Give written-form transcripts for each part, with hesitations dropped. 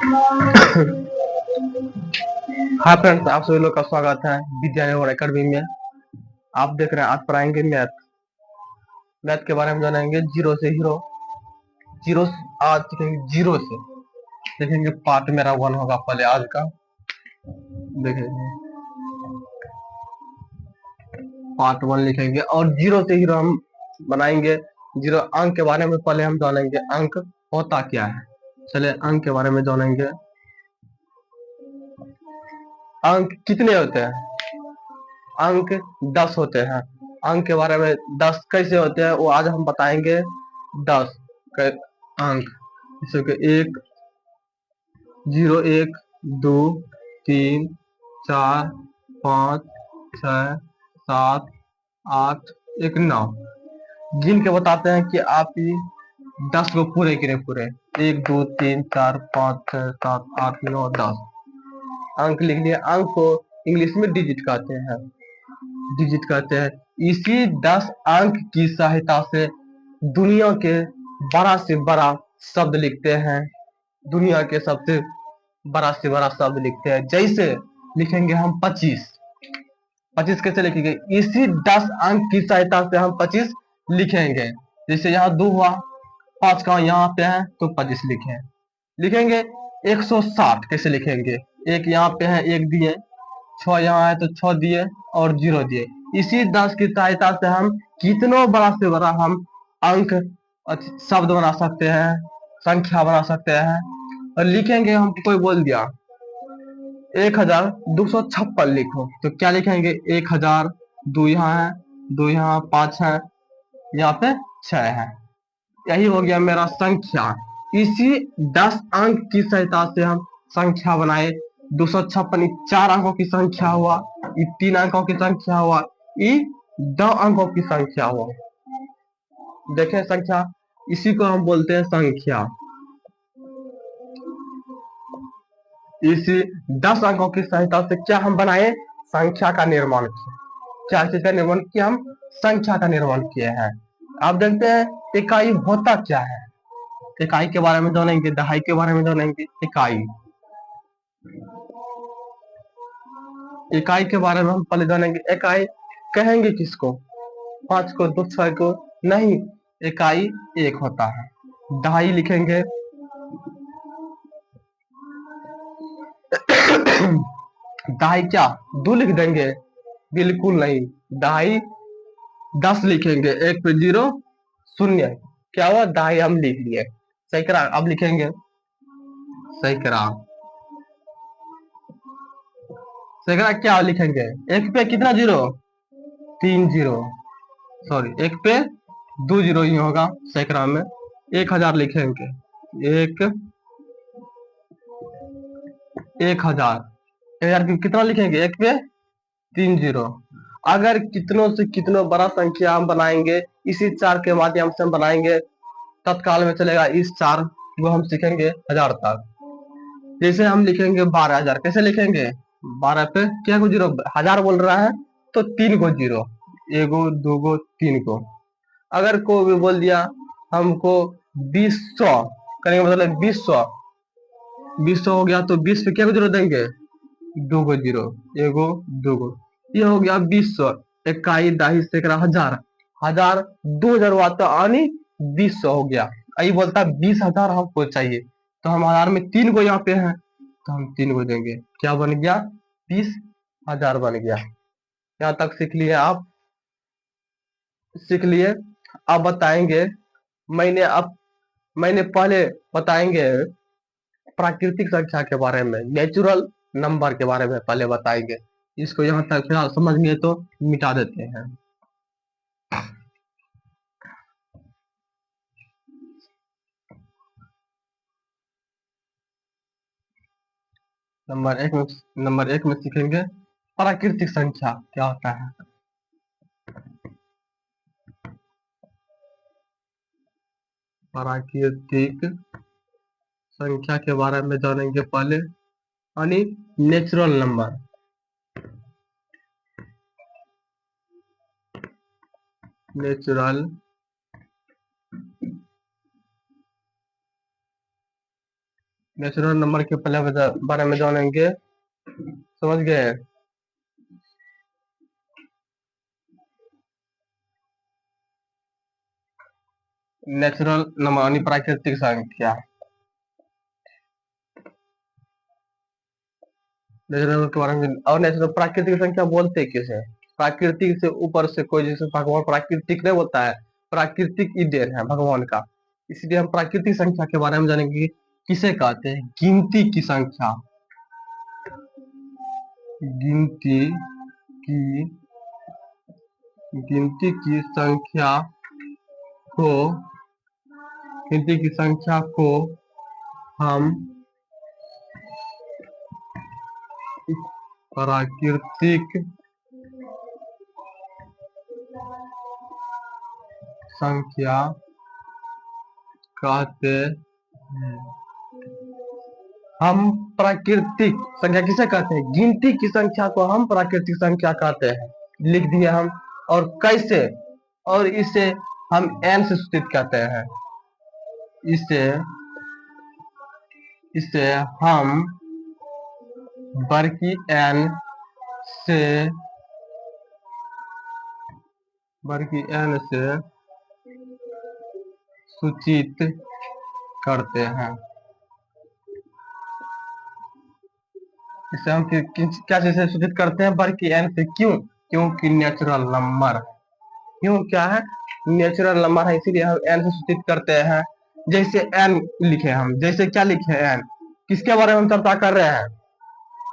Hi friends, आप सभी लोग का स्वागत है विद्या एकेडमी में। आप देख रहे हैं, आज पढ़ाएंगे मैथ। मैथ के बारे में जानेंगे, जीरो से हीरो। जीरो आज सीखेंगे, जीरो से देखेंगे। पार्ट मेरा 1 होगा पहले आज का, देखेंगे पार्ट 1 लिखेंगे और जीरो से हीरो हम बनाएंगे। जीरो अंक के बारे में पहले हम जानेंगे, अंक होता क्या है। चले अंक के बारे में जानेंगे। अंक कितने होते हैं? अंक 10 होते हैं। अंक के बारे में 10 कैसे होते हैं वो आज हम बताएंगे। 10 अंक जैसे कि 1, 0, 1, 2, 3, 4, 5, 6, 7, 8, 1, 9 गिन के बताते हैं कि आप ये 10 को पूरे गिने पूरे। 1, 2, 3, 4, 5, 6, 7, 8, 9, 10 अंक लिख लिए। अंक को इंग्लिश में डिजिट कहते हैं। डिजिट कहते हैं। इसी 10 अंक की सहायता से दुनिया के बड़ा से बड़ा शब्द लिखते हैं। दुनिया के सबसे बड़ा से बड़ा शब्द लिखते हैं। जैसे लिखेंगे हम 25। 25 कैसे लिखेंगे? इसी 10 अंक की सहायता से हम 25 लिखेंगे। जैसे यहाँ 2 हुआ, 5 का यहाँ पे है तो 25 लिखे। लिखेंगे 160 कैसे लिखेंगे? एक यहाँ पे है, एक दिए, 6 यहाँ है तो 6 दिए और 0 दिए। इसी 10 की सहायता से हम कितनों बड़ा से बड़ा हम अंक शब्द बना सकते हैं, संख्या बना सकते हैं। और लिखेंगे, हमको कोई बोल दिया 1256 लिखो तो क्या लिखेंगे? 1000, 2 यहाँ है, 2 यहाँ, 5 है, यहाँ पे 6 है। यही हो गया मेरा संख्या। इसी 10 अंक की सहायता से हम संख्या बनाए। 256 4 अंकों की संख्या हुआ, ये 3 अंकों की संख्या हुआ, ये 2 अंकों की संख्या हुआ। देखें संख्या, इसी को हम बोलते हैं संख्या। इसी 10 अंकों की सहायता से क्या हम बनाए? संख्या का निर्माण किया। क्या चीज का निर्माण किया? हम संख्या का निर्माण किए हैं। आप देखते हैं इकाई होता क्या है। इकाई के बारे में जानेंगे, दहाई के बारे में जानेंगे। इकाई, इकाई के बारे में हम पहले जानेंगे। इकाई कहेंगे किसको? 5 को, 2, 6 को नहीं। इकाई 1 होता है। दहाई लिखेंगे दहाई क्या 2 लिख देंगे? बिल्कुल नहीं। दहाई 10 लिखेंगे। 1 पे 0, 0 क्या हुआ? दहाई हम लिख लिए। सैकड़ा अब लिखेंगे। सैकड़ा, सैकड़ा क्या लिखेंगे? 1 पे कितना 0? 3 0। सॉरी, 1 पे 2 0 ही होगा सैकड़ा में। 1000 लिखेंगे। 1000 कितना लिखेंगे? 1 पे 3 0। अगर कितनों से कितनों बड़ा संख्या हम बनाएंगे, इसी 4 के माध्यम से हम बनाएंगे, तत्काल में चलेगा। इस 4 को हम सीखेंगे 1000 तक। जैसे हम लिखेंगे 12,000 कैसे लिखेंगे? 12 पे क्या को 0? 1000 बोल रहा है तो 3 को 0, 1 2 को 3 को। अगर कोई भी बोल दिया हमको 20,100 करेंगे, मतलब 20,100, 20,100 हो गया तो 20 पे क्या को 0 देंगे? 2 को 0, 1 2 को। ये हो गया 20,100। इकाई, दहाई, सैकड़ा, हजार। 1000 2000 हुआ तो आनी 20,100 हो गया। आई बोलता 20,000 हमको चाहिए तो हम 1000 में 3 को यहाँ पे है तो हम 3 को देंगे। क्या बन गया? 20,000 बन गया। यहाँ तक सीख लिए आप? सीख लिए। अब बताएंगे, अब मैंने पहले बताएंगे प्राकृतिक संख्या के बारे में, नेचुरल नंबर के बारे में पहले बताएंगे। इसको यहाँ तक फिलहाल समझ लिए तो मिटा देते हैं। नंबर एक में सीखेंगे प्राकृतिक संख्या क्या होता है। प्राकृतिक संख्या के बारे में जानेंगे पहले, यानी natural number. Natural natural number के पहले बारे में जानेंगे, समझ गए। नेचुरल नंबर यानी प्राकृतिक संख्या। नेचुरल के बारे में, और नेचुरल प्राकृतिक संख्या बोलते किसे? प्राकृतिक से ऊपर से कोई, जैसे भगवान प्राकृतिक नहीं बोलता है, प्राकृतिक ही देन है भगवान का। इसलिए हम प्राकृतिक संख्या के बारे में जानेंगे। किसे कहते हैं? गिनती की संख्या। गिनती की गिनती की संख्या को गिनती की संख्या को हम प्राकृतिक संख्या कहते हैं। हम प्राकृतिक संख्या किसे कहते हैं? गिनती की संख्या को हम प्राकृतिक संख्या कहते हैं। लिख दिए हम। और कैसे? और इसे हम n से सूचित करते हैं। इसे इसे हम बड़की n से सूचित करते हैं। इसे हम क्या चीज से सूचित करते हैं? बड़की n से। क्यों? क्योंकि नेचुरल नंबर। क्यों? क्या है? नेचुरल नंबर है, इसीलिए हम n से सूचित करते हैं। जैसे n लिखे हम, जैसे क्या लिखे n? किसके बारे में हम चर्चा कर रहे हैं?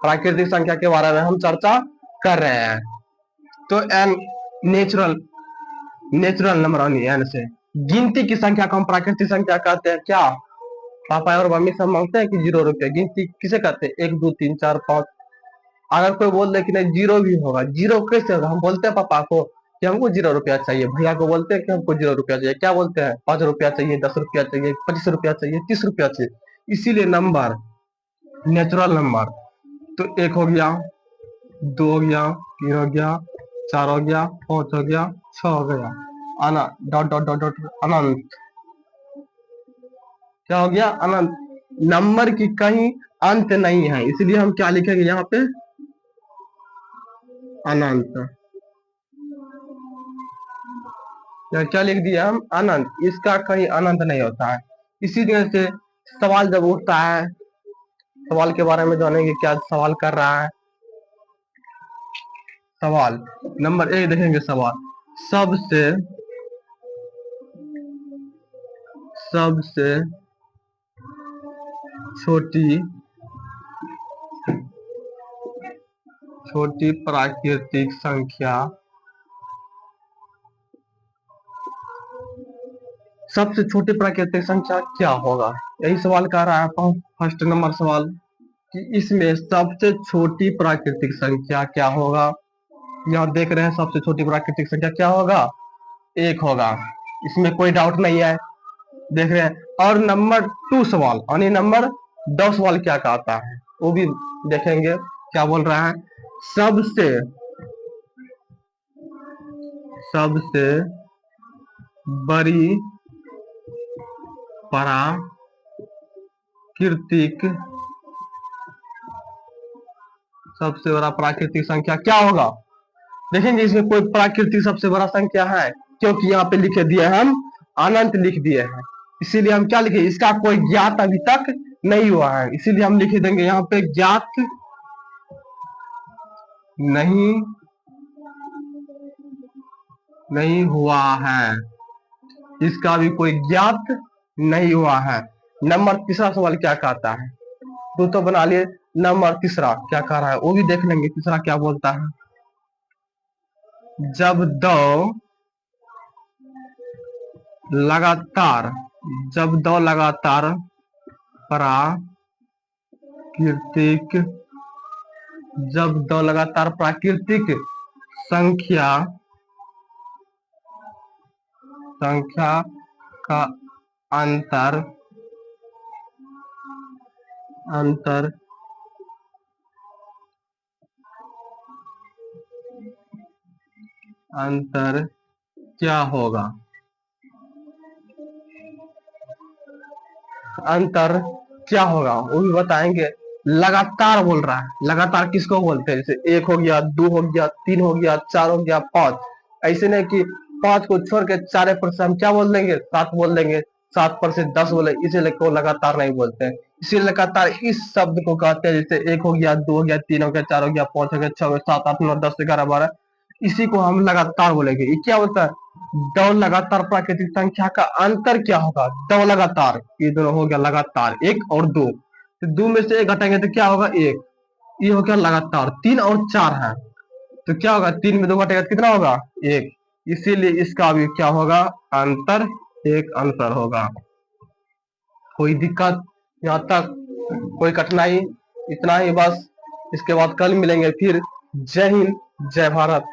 प्राकृतिक संख्या के बारे में हम चर्चा कर रहे हैं। तो n नेचुरल नंबर यानी n से। गिनती की संख्या को हम प्राकृतिक संख्या कहते हैं। क्या पापा और मम्मी सब मांगते हैं कि 0 रुपया? गिनती किसे कहते हैं? 1 2 3 4 5। अगर कोई बोल दे कि नहीं 0 भी होगा, 0 कैसे होगा? हम बोलते हैं पापा को कि हमको 0 रुपया चाहिए, भैया को बोलते हैं कि हमको 0 रुपया चाहिए। क्या बोलते हैं? 5 रुपया चाहिए, 10 रुपया चाहिए, 25 रुपया चाहिए, 30 रुपया चाहिए। इसीलिए नंबर, नेचुरल नंबर। तो 1 हो गया, 2 हो गया, 3 हो गया, 4 हो गया, 5 हो गया, 6 हो गया, आना डॉट डॉट डॉट डॉट अनंत। क्या हो गया? अनंत। नंबर की कहीं अंत नहीं है, इसलिए हम क्या लिखेंगे यहाँ पे? अनंत। क्या लिख दिया हम? अनंत। इसका कहीं अनंत नहीं होता है। इसी तरह से सवाल जब उठता है, सवाल के बारे में जानेंगे। क्या सवाल कर रहा है? सवाल नंबर 1 देखेंगे। सवाल सबसे छोटी प्राकृतिक संख्या। सबसे छोटी प्राकृतिक संख्या क्या होगा? यही सवाल कर रहा है फर्स्ट नंबर सवाल, कि इसमें सबसे छोटी प्राकृतिक संख्या क्या होगा। यहाँ देख रहे हैं, सबसे छोटी प्राकृतिक संख्या क्या होगा? 1 होगा। इसमें कोई डाउट नहीं है, देख रहे हैं। और नंबर 2 सवाल यानी नंबर 2 सवाल क्या कहता है, वो भी देखेंगे। क्या बोल रहा है? सबसे बड़ी प्राकृतिक सबसे बड़ा प्राकृतिक संख्या क्या होगा? देखेंगे इसमें कोई प्राकृतिक सबसे बड़ा संख्या है, क्योंकि यहाँ पे लिखे दिए हम अनंत लिख दिए हैं। इसीलिए हम क्या लिखे? इसका कोई ज्ञात अभी तक नहीं हुआ है, इसीलिए हम लिख देंगे यहाँ पे ज्ञात नहीं हुआ है। इसका भी कोई ज्ञात नहीं हुआ है। नंबर तीसरा सवाल क्या कहता है? तो बना लिए। नंबर तीसरा क्या कह रहा है वो भी देख लेंगे। तीसरा क्या बोलता है? जब दो लगातार प्राकृतिक संख्या का अंतर क्या होगा? अंतर क्या होगा वो भी बताएंगे। लगातार बोल रहा है, लगातार किसको बोलते हैं? जैसे एक हो गया, दो हो गया, तीन हो गया, चार हो गया, पांच। ऐसे नहीं कि पांच को छोड़ के चारे पर से हम क्या बोल देंगे? सात बोल देंगे, सात पर से 10 बोले, इसे लेकर वो लगातार नहीं बोलते हैं। इसे लगातार इस शब्द को कहते हैं। जैसे एक हो गया, दो हो गया, तीन हो गया, चार हो गया, पांच हो गया, छह हो गया, सात, आठ, नौ, 10, 11, 12, इसी को हम लगातार बोलेंगे। ये क्या होता है? दो लगातार प्राकृतिक संख्या का अंतर क्या होगा? दो लगातार, ये दोनों हो गया लगातार, एक और दो। तो दो में से एक घटाएंगे तो क्या होगा? एक। ये हो गया लगातार। तीन और चार है, तो क्या होगा? तीन में दो घटेगा तो कितना होगा? एक। इसीलिए इसका भी क्या होगा? अंतर। एक अंतर होगा। कोई दिक्कत यहाँ तक? कोई कठिनाई? इतना ही बस। इसके बाद कल मिलेंगे फिर। जय हिंद, जय भारत।